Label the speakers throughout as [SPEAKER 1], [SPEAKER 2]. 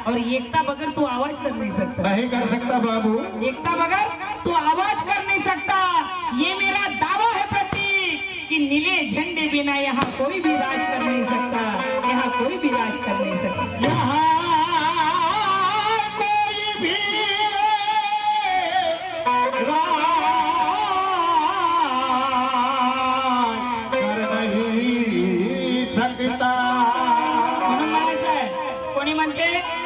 [SPEAKER 1] और एकता बगैर तू आवाज कर नहीं सकता।
[SPEAKER 2] नहीं कर सकता बाबू।
[SPEAKER 1] एकता बगैर तू आवाज कर नहीं सकता। ये मेरा दावा है प्रतीक कि नीले झंडे बिना यहाँ कोई भी राज कर नहीं सकता, यहाँ कोई भी राज कर नहीं सकता।
[SPEAKER 2] यहाँ कोई भी राज कर नहीं सकता।
[SPEAKER 1] म्हणून म्हणायचं आहे, कोणी म्हणते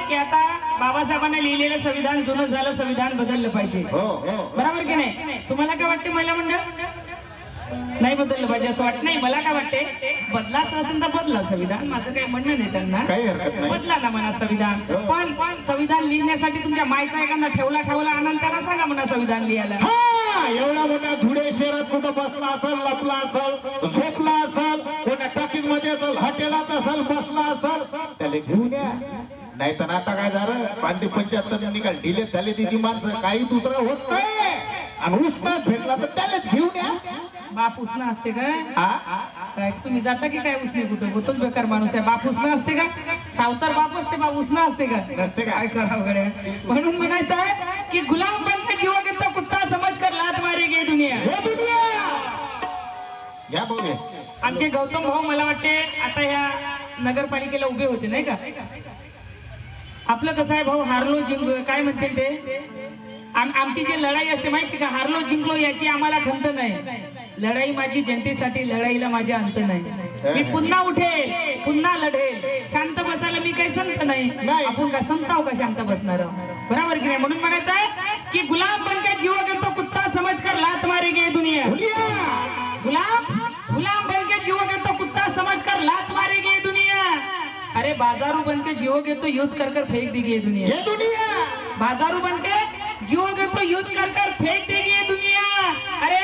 [SPEAKER 1] की आता बाबासाहेबांनी लिहिलेलं संविधान जुनं झालं, संविधान बदललं पाहिजे,
[SPEAKER 2] हो हो
[SPEAKER 1] बरोबर की नाही? तुम्हाला काय वाटते महिला मंडळ? नाही बदललं पाहिजे असं वाटत नाही. मला काय वाटते, बदलाचं असेल तर बदला संविधान, माझं काही म्हणणं नाही त्यांना,
[SPEAKER 2] काही हरकत नाही.
[SPEAKER 1] बदला ना म्हणा संविधान. पण संविधान लिहिण्यासाठी तुमच्या मायचा एखादा ठेवला आनंद त्याला सांगा म्हणा संविधान लिहायला.
[SPEAKER 2] हा, एवढा मोठा धुळे शहरात कुठं बसला असेल, लपला असेल, झोपला असेल, कोणा टाकीज मध्ये असेल, हॉटेलात असेल, बसला असेल, त्याला घेऊन या. नाही तर आता काय झालं, 75 निकाल डिले झाले, तिची माणसं काही दुसरं होत नाही. आणि उस्ताद भेटला तर त्यालाच घेऊन या.
[SPEAKER 1] बाप उसना असते काय तुम्ही जाता की काय उसने कुठं गोतून बेकार माणूस आहे. बाप उसना असते का? सावतर बाप असते, बाप उसना असते का?
[SPEAKER 2] नसते का?
[SPEAKER 1] काय करावं गड्या. म्हणून म्हणायचं आहे की गुलाम बनके जीवो के तो कुत्ता समझ कर लात मारेगी दुनिया.
[SPEAKER 2] या बघूया.
[SPEAKER 1] आमचे गौतम भाऊ मला वाटते आता ह्या नगरपालिकेला उभे होते नाही का? आपलं कसं आहे भाऊ, हारलो जिंकलो काय म्हणते ते, आमची जी लढाई असते माहिती का, हारलो जिंकलो याची आम्हाला खंत नाही. लढाई माझी जनतेसाठी, लढाईला माझ्या अंत नाही. मी पुन्हा उठेल, पुन्हा लढेल. शांत बसायला मी काही संत नाही. आपण का संत आहो का शांत बसणार, बरोबर की नाही? म्हणून म्हणायचं आहे की गुलाम बनके जीवो के तो कुत्ता समझ कर लात मारेगी दुनिया. गुलाम बनके जीवो के तो कुत्ता समझ कर लात मारेगी दुनिया. अरे बाजारू बनके जीवोगे तो यूज कर फेंक देगी ये दुनिया.
[SPEAKER 2] ये दुनिया
[SPEAKER 1] बाजारू बनके जीवोगे तो यूज कर फेंक देगी ये दुनिया. अरे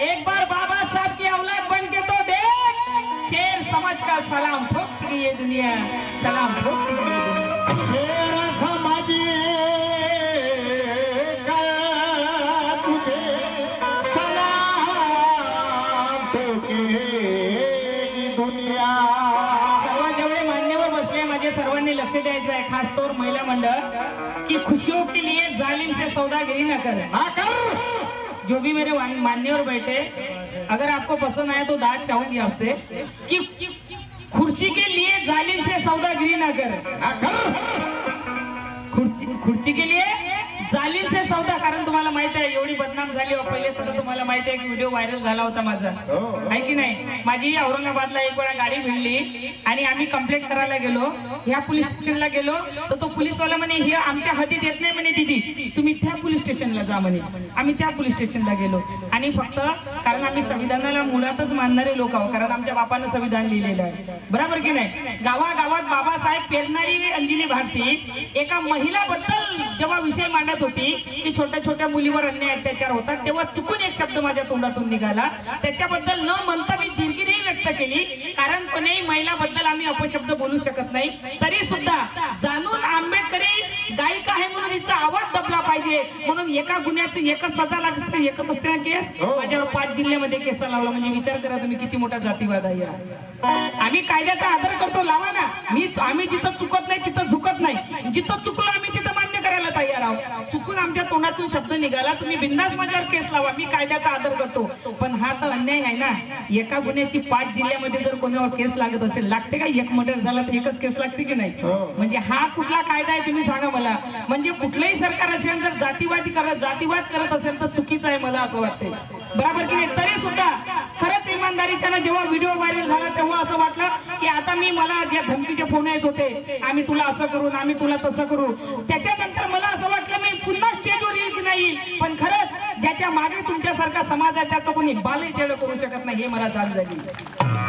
[SPEAKER 1] एक बार बाबा साहब की औलाद बन के तो देख, शेर समझ कर सलाम ठोक देगी ये दुनिया, सलाम ठोक देगी ये दुनिया.
[SPEAKER 2] शेर समाजी का तुझे सलाम ठोकेगी दुनिया.
[SPEAKER 1] सर्व जेवढे मान्यवर बसले, माझे सर्वांनी लक्ष द्यायचं आहे, खास तौर महिला मंडळ, कि खुशियों के लिए जालिम से सौदागिरी न कर. जो भी मेरे मान्यवर बैठे, अगर आपको पसंद आया तो दाद चाहूंगी आपसे कि खुर्ची के लिए जालिम से सौदागिरी न कर. खुर्ची के लिए जालिम से सौदा. कारण तुम्हाला माहित आहे एवढी बदनाम झाली हो. पहिले सुद्धा तुम्हाला माहित आहे की व्हिडिओ व्हायरल झाला होता माझा, आहे की नाही? माझी औरंगाबादला एक वेळा गाडी भिडली आणि आम्ही कंप्लेंट करायला गेलो, ह्या पोलीस स्टेशनला गेलो, तर तो पोलीसवाला म्हणे हे आमच्या हद्दीत येत नाही म्हणे, दीदी तुम्ही त्या पोलीस स्टेशनला जा म्हणे. आम्ही त्या पोलीस स्टेशनला गेलो आणि फक्त कारण आम्ही संविधानाला मुळातच मानणारे लोक आहोत, कारण आमच्या बापानं संविधान लिहिलेलं आहे, बरोबर की नाही? गावागावात बाबासाहेब पेरणारी अंजली भारती एका महिलाबद्दल जेव्हा विषय मांडत होती की छोट्या छोट्या मुलीवर अन्याय अत्याचार होतात, तेव्हा चुकून एक शब्द माझ्या तोंडातून निघाला. त्याच्याबद्दल न म्हणता मी दिलगिरी व्यक्त केली, कारण कोणीही महिलाबद्दल आम्ही अपशब्द बोलू शकत नाही. तरी सुद्धा जाणून आंबेडकरी गायिका आहे म्हणून हिचा आवाज दबला पाहिजे, म्हणून एका गुन्ह्याची एकच सजा लागते, एकच असते ना केस. माझ्यावर 5 जिल्ह्यामध्ये केस लावला, म्हणजे विचार करा तुम्ही किती मोठा जातीवाद आहे. आम्ही कायद्याचा आदर करतो, लावा ना. आम्ही जिथं चुकत नाही तिथं झुकत नाही, जिथं चुकलो आम्ही तिथं मान्य करायला तयार आहोत. चुकून आमच्या तोंडातून शब्द निघाला, तुम्ही बिंदास माझ्यावर केस लावा, मी कायद्याचा आदर करतो. पण हा तर अन्याय आहे ना. एका गुन्ह्याची 5 जिल्ह्यामध्ये जर कोणावर केस लागत असेल, लागते का? एक मर्डर झाला तर एकच केस लागते की नाही? म्हणजे हा कुठला कायदा आहे तुम्ही सांगा मला. म्हणजे कुठलंही सरकार असेल जर जातीवाद करत असेल तर चुकीचं आहे, मला असं वाटतंय, बरोबर की नाही? तरी सुद्धा खरंच इमानदारीच्या जेव्हा व्हिडिओ व्हायरल झाला तेव्हा असं वाटलं की आता मला ज्या धमकीचे फोन येत होते, आम्ही तुला असं करू, आम्ही तुला तसं करू, त्याच्यानंतर मला असं वाटलं मी पुन्हा स्टेजवर येईल की नाही. पण खरंच ज्याच्या मागे तुमच्यासारखा समाज आहे त्याचं कोणी बालही तेवढं करू शकत नाही, हे मला जाण झाली.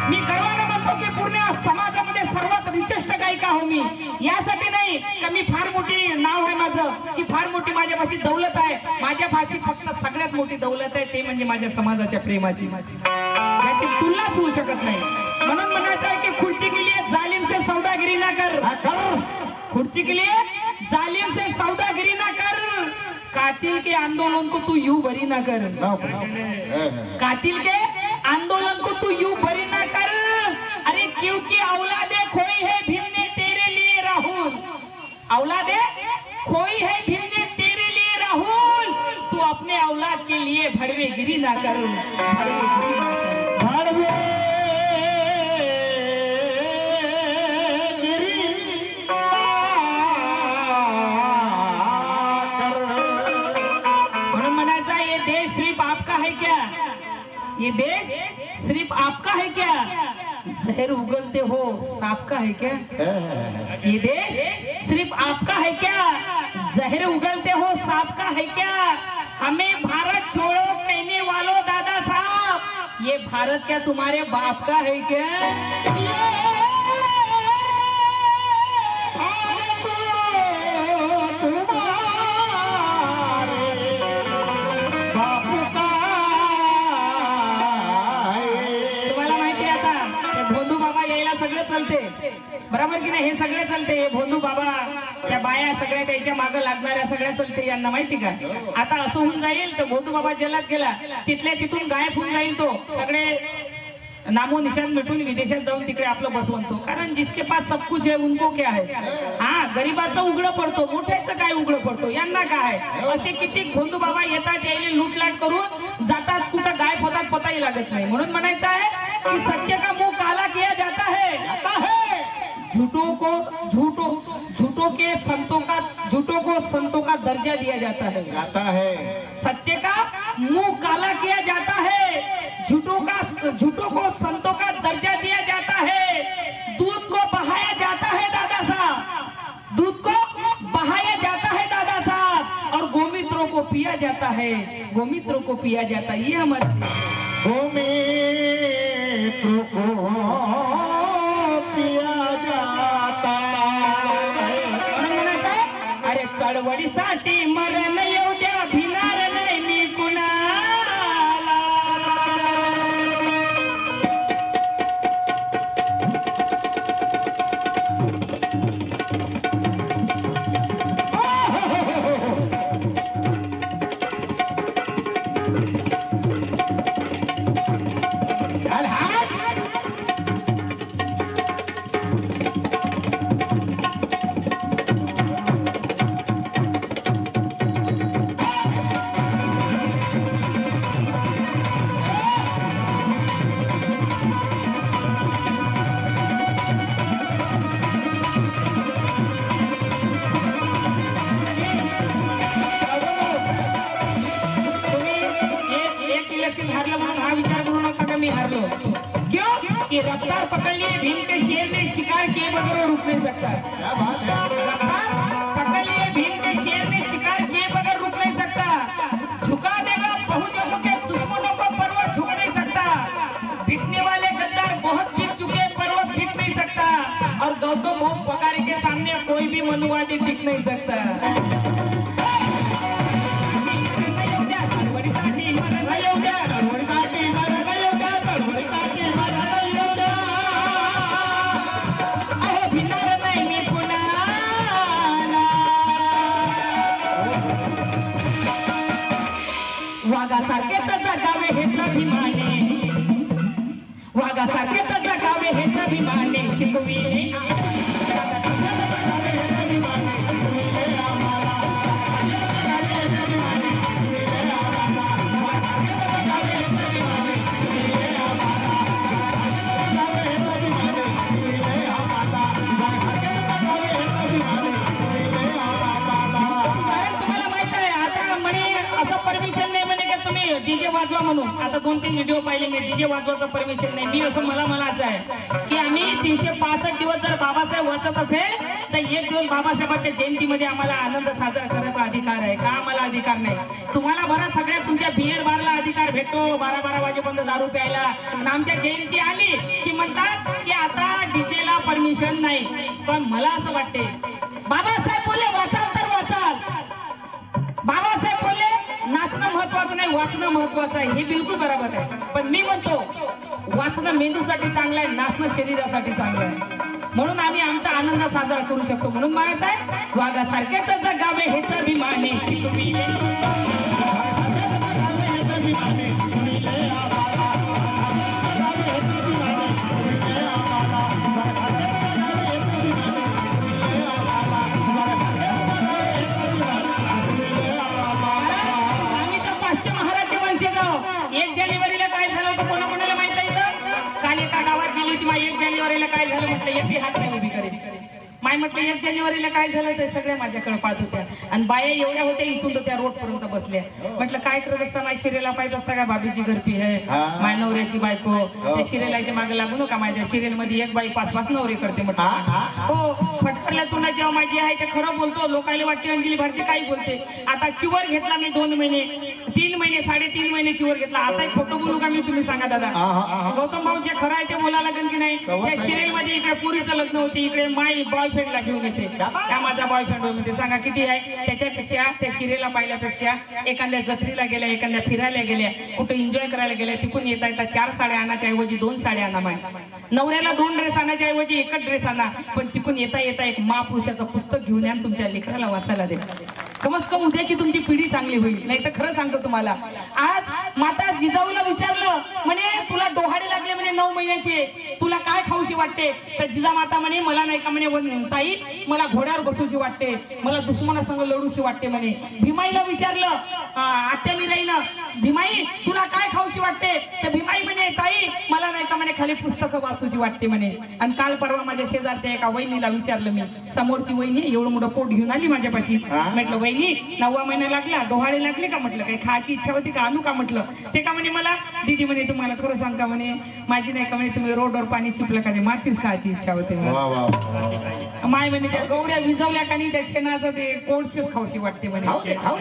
[SPEAKER 1] मी गर्वाने म्हणतो की पूर्ण समाजामध्ये सर्वात रिचेस्ट गायिका हो मी. यासाठी नाही का मी फार मोठी नाव आहे माझं, की फार मोठी माझ्यापाशी दौलत आहे. माझ्या पाशी फक्त सगळ्यात मोठी दौलत आहे, ते म्हणजे माझ्या समाजाच्या प्रेमाची. याची तुलनाच होऊ शकत नाही. म्हणून म्हणायचं आहे की खुर्ची के लिए जालिम से सौदागिरी ना कर. खुर्ची के लिए जालिम से सौदागिरी ना कर. कातिल के आंदोलन को तू यूं भरी ना कर. कातिल के आंदोलन को तू यूं भरी ना कर. अरे क्योंकि औलादे खोई है भीम ने तेरे लिए राहुल. औलादे कोई है भिड़ने तेरे लिए राहुल, तू अपने औलाद के लिए भड़वेगिरी ना कर, भड़वेगिरी ना कर।
[SPEAKER 2] भड़वेगिरी
[SPEAKER 1] म्हणून म्हणायचा ये देश सिर्फ आपका है क्या, ये देश सिर्फ आपका है क्या, जहर उगलते हो सांप का है क्या, ये देश सिर्फ आपका है क्या, जहर उगलते हो सांप का है क्या, हमें भारत छोड़ो कहने वालों दादा साहब, ये भारत क्या तुम्हारे बाप का है क्या। सगळे चालते बरोबर की नाही, हे सगळे चालते, हे भोंदू बाबा त्या बाया सगळ्या त्याच्या मागे लागणाऱ्या सगळ्या चालते, यांना माहिती का। आता असं होऊन जाईल तर भोंदू बाबा जेलात गेला तिथल्या तिथून गायब होऊन जाईल, तो सगळे नामो निशान मिटून विदेशात जाऊन तिकडे आपलं बसवतो, कारण जिसके पास सब कुछ है उनको क्या है। हा, गरीबाचं उघडं पडतो, मोठ्याचं काय उघडं पडतो, यांना काय आहे। असे किती भोंदू बाबा येतात, यायले लूटलाट करून जातात, कुठं गायब होतात पताही लागत नाही। म्हणून म्हणायचं आहे कि सच्चे का मुंह काला किया जाता है, झूठों को संतों का दर्जा दिया जाता है, सच्चे का मुंह काला किया जाता है, झूठों को संतों का दर्जा दिया जाता है, दूध को बहाया जाता है दादा साहब, दूध को बहाया जाता है दादा साहब, और गोमित्रों को पिया जाता है, गोमित्रों को पिया जाता है, ये हमारे
[SPEAKER 2] गोमित्रों को पिया जाता है।
[SPEAKER 1] अरे चळवळीसाठी मरण येऊ द्या, भिनार नाही मी कुणाला। हारलो म्हणून हा विचार करू नका का मी हारलो, क्यों कि रफ्तार पकड़ लिए भीम के शेर ने शिकार किए बगैर रुक नहीं सकता, रफ्तार पकड़ लिए भीम के शेर ने शिकार किए बगैर रुक नहीं सकता, झुका देगा बहुजनों के दुश्मनों को पर्वत झुक नहीं सकता, बिकने वाले गद्दार बहुत बिक चुके पर्वत बिक नहीं सकता, और गौतम बुद्ध पकारी के सामने कोई भी मनुवादी टिक नहीं सकता। वाघासारखेच जगावे हेच अभिमाने, वाघासारखेच जगावे हेच अभिमाने शिकविले डीजे वाजवा म्हणून। आता 2-3 व्हिडिओ पाहिले मी, डीजे वाजवायचं परमिशन नाही, मी असं मला असं आहे की आम्ही 365 दिवस जर बाबासाहेब वाचत असेल तर एक दिवस बाबासाहेबांच्या जयंतीमध्ये आम्हाला आनंद साजरा करायचा अधिकार आहे का, आम्हाला अधिकार नाही। तुम्हाला बरं सगळ्या तुमच्या बियर बारला अधिकार भेटतो 12-12 वाजेपर्यंत दारू प्यायला, आणि आमच्या जयंती आली की म्हणतात की आता डीजेला परमिशन नाही, पण मला असं वाटते बाबासाहेब बोलले वाचाल तर वाचाल, बाबासाहेब बोलले नाचणं महत्वाचं नाही वाचणं महत्वाचं आहे, हे बिलकुल बरोबर आहे, पण मी म्हणतो वाचणं मेंदूसाठी चांगलं आहे, नाचणं शरीरासाठी चांगलं आहे, म्हणून आम्ही आमचा आनंद साजरा करू शकतो। म्हणून म्हणायचं आहे वाघासारखेच जगावे हेच अभिमाने शिकविले, होतं कोणाकोणाला माहित आहे इथं? काल एका गावात गेली होती, 1 जानेवारीला काय झालं म्हटलं, एकही हात नाही उभी करेल. माय म्हटलं 1 जानेवारीला काय झालं, ते सगळ्या माझ्याकडे पाहत होत्या आणि बाया एवढ्या होत्या इथून तर त्या रोड पर्यंत बसल्या. म्हटलं काय करत असता, माझ्या शिरेला पाहिजे असता का, भाभीची घरपी आहे, माय नवऱ्याची बायको, त्या शिरेलाच्या मागे लागू नका. माझ्या सिरियल मध्ये एक बाई 5-5 नवरे करते म्हटलं. हो, फटकरल्या तुला जेव्हा माझी आहे ते खरं बोलतो, लोकांना वाटते अंजली भारती काही बोलते. आता चिवर घेतला मी 2 महिने, 3 महिने, 3.5 महिने चिवर घेतला. आता खोटं बोलू का मी, तुम्ही सांगा दादा? गौतम भाऊ जे खरं आहे ते बोलायला लागेल की नाही? त्या सिरियल मध्ये इकडे पुरीचं लग्न होते, इकडे माई बॉयफ्रेंडला घेऊन येते, त्या माझा बॉयफ्रेंड म्हणते. सांगा किती आहे? त्याच्यापेक्षा त्या सिरियलला पाहिल्यापेक्षा एखाद्या जत्रेला गेल्या, एखाद्या फिरायला गेल्या, कुठे एन्जॉय करायला गेल्या, तिकून येता येता 4 साड्या आणायच्या ऐवजी 2 साड्या आणा. माय नवऱ्याला 2 ड्रेस आणायच्या ऐवजी 1च ड्रेस आणा, पण तिकून येता येता एक महापुरुषाचं पुस्तक घेऊन या, तुमच्या लेकराला वाचायला दे. कमस कम उद्याची तुमची पिढी चांगली होईल. नाही तर खरं सांगतो तुम्हाला, आज माता जिजाऊला विचारलं म्हणे तुला डोहाळे लागले म्हणे 9 महिन्याचे, तुला काय खाऊशी वाटते? तर जिजामाता म्हणे मला नाही का म्हणे ताई, मला घोड्यावर बसूशी वाटते, मला दुश्मनासंग लढूशी वाटते म्हणे. भीमाईला विचारलं आत्या मीराईनं, भीमाई तुला काय खाऊशी वाटते? तर भीमाई म्हणे ताई मला नाही का म्हणे खाली पुस्तकं वाचूची वाटते म्हणे. आणि काल परवा माझ्या शेजारच्या एका वहिनीला विचारलं मी, समोरची वहिनी एवढं मोठं पोट घेऊन आली माझ्यापाशी. म्हटलं वहिनी 9वा महिना लागला, डोहाळे लागले का म्हटलं, काही खायची इच्छा होती का, आणू का म्हटलं? ते का म्हणे मला दीदी म्हणे तुम्हाला खरं सांग का म्हणे, माझी नाही का म्हणे तुम्ही रोडवर पाणी शिपलं का मातीच खायची इच्छा होते. माय म्हणे त्या गौऱ्या विजवल्या का नाही, त्या शेणाचं ते कोळशीच खाऊशी वाटते म्हणे,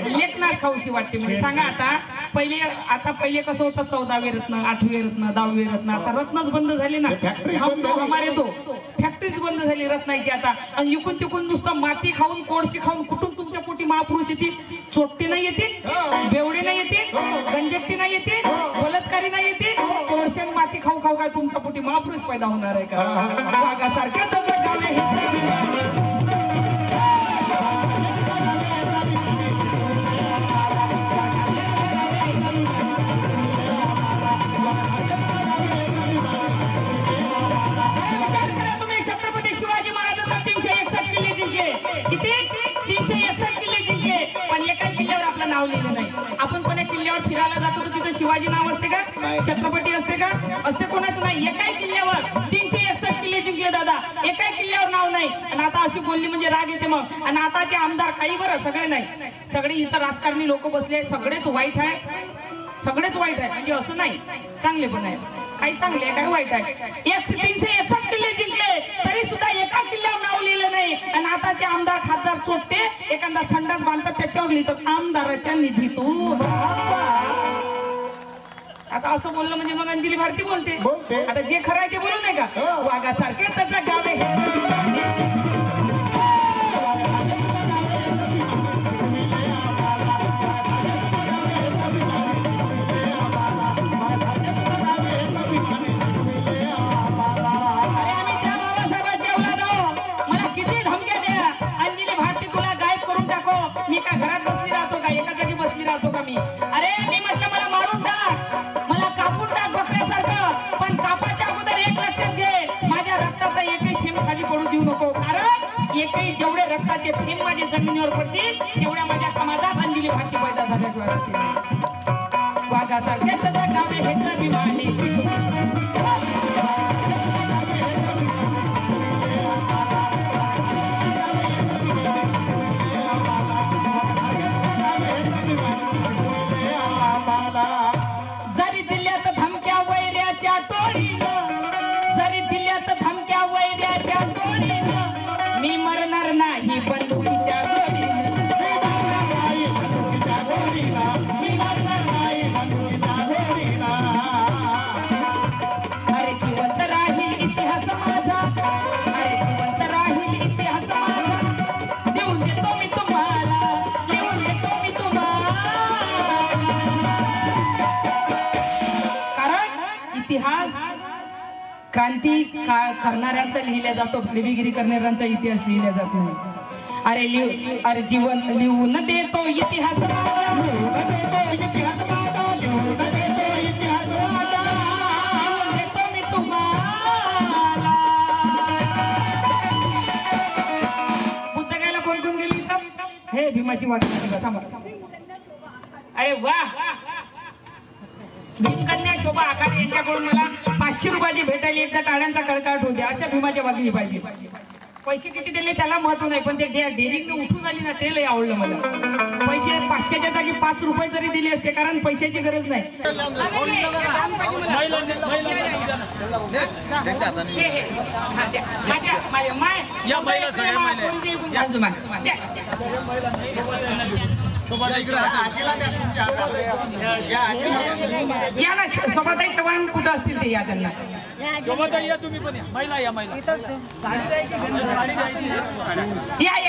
[SPEAKER 1] लेखनाच खाऊशी वाटते म्हणे. सांगा आता पहिले कसं होतं, 14वे रत्न, 8वे रत्न, 10वे रत्न, आता रत्नच बंद झाले ना. हम दो हमारे दो, फॅक्टरीच बंद झाली रत्नाची आता. आणि इकून तिकून नुसतं माती खाऊन, कोळशी खाऊन कुठून तुमच्या पोटी महापुरुष येते? चोट्टी नाही येते, बेवडे नाही येते, गंजट्टी नाही येते, बलात्कारी नाही येते, कोळशी माती खाऊ खाऊ काय तुमच्या पोटी महापुरुष पैदा होणार आहे का? वाघासारख्या तसं गाव आहे. किती? 361 किल्ले जिंकले, पण एका किल्ल्यावर आपलं नाव लिहिलं नाही. आपण कोणा किल्ल्यावर फिरायला जातो तर तिथं शिवाजी नाव असते का, छत्रपती असते का? असते कोणाचं नाही. एका किल्ल्यावर 361 किल्ले जिंकले दादा, एका किल्ल्यावर नाव नाही. आणि आता अशी बोलली म्हणजे राग येते मग. आणि आताचे आमदार काही बरं, सगळे नाही, सगळे इथं राजकारणी लोक बसले, सगळेच वाईट आहे, सगळेच वाईट आहे. म्हणजे असं नाही, चांगले पण आहे, काही चांगले आहे, काही वाईट आहे. 361 किल्ले जिंकले तरी सुद्धा एका किल्ल्यावर नाव लिहिलं नाही. आणि आताचे आमदार खासदार चोट्टे एखादा संडास बांधतात, त्याच्यावर लिहितात आमदाराच्या निधीतून. आता असं बोललं म्हणजे मग अंजली भारती बोलते. आता जे खरं आहे ते बोलू नाही का? वाघासारखे त्याचं गाव आहे. मी का घरात बसली राहतो का, एका जागी बसली राहतो का मी? अरे मी म्हटलं मला मारून टाक, मला कापून टाक बकऱ्यासारखं, पण कापाच्या अगोदर एक लक्षात घे, माझ्या रक्ताचा एकही थेंब खाली पडू देऊ नको. कारण एकही जेवढे रक्ताचे थेंब माझ्या जमिनीवर पडतील तेवढ्या माझ्या समाजात अंजली भारती पैदा झाल्याशिवाय राहतील. वाघासारख्या त्याचं गावे हेच विमाने जरी दिल्यात धमक्या वैऱ्याच्या टोळीनं, जरी दिल्यात धमक्या वैऱ्याच्या टोळीनं, मी मरणार नाही बंदुकीच्या गोळीनं, मी मरणार नाही बंदुकीच्या गोळीनं. अरे जिवंत राहील इतिहास माझा, अरे जिवंत राहील इतिहास माझा, लिहून देतो मी तुम्हाला, लिहून देतो मी तुम्हाला. इतिहास क्रांती करणाऱ्यांचा लिहिला जातो, फडवीगिरी करणाऱ्यांचा इतिहास लिहिला जात नाही. अरे जीवन लिहून देतो इतिहास, मी तुम्हाला. पुस्तकाला कोण कोण गेली इथं? हे भीमाची वाटणी थांबा. अरे वा, भीमकन्या शोभा आखाडे यांच्याकडून मला 500 रुपयाची भेटायला एकदा टाळ्यांचा कडकडाट होऊ द्या. अशा भीमाच्या वागली पाहिजे. पैसे किती दिले त्याला महत्व नाही, पण ते डेअरिंग उठून आली ना ते लय आवडलं मला. पैसे 500च्या जागी 5 रुपये जरी दिले असते, कारण पैशाची गरज नाही. या ना सोबताई चव्हाण कुठं असतील ते या त्यांना.
[SPEAKER 3] तुम्ही पण या महिला या महिला
[SPEAKER 1] या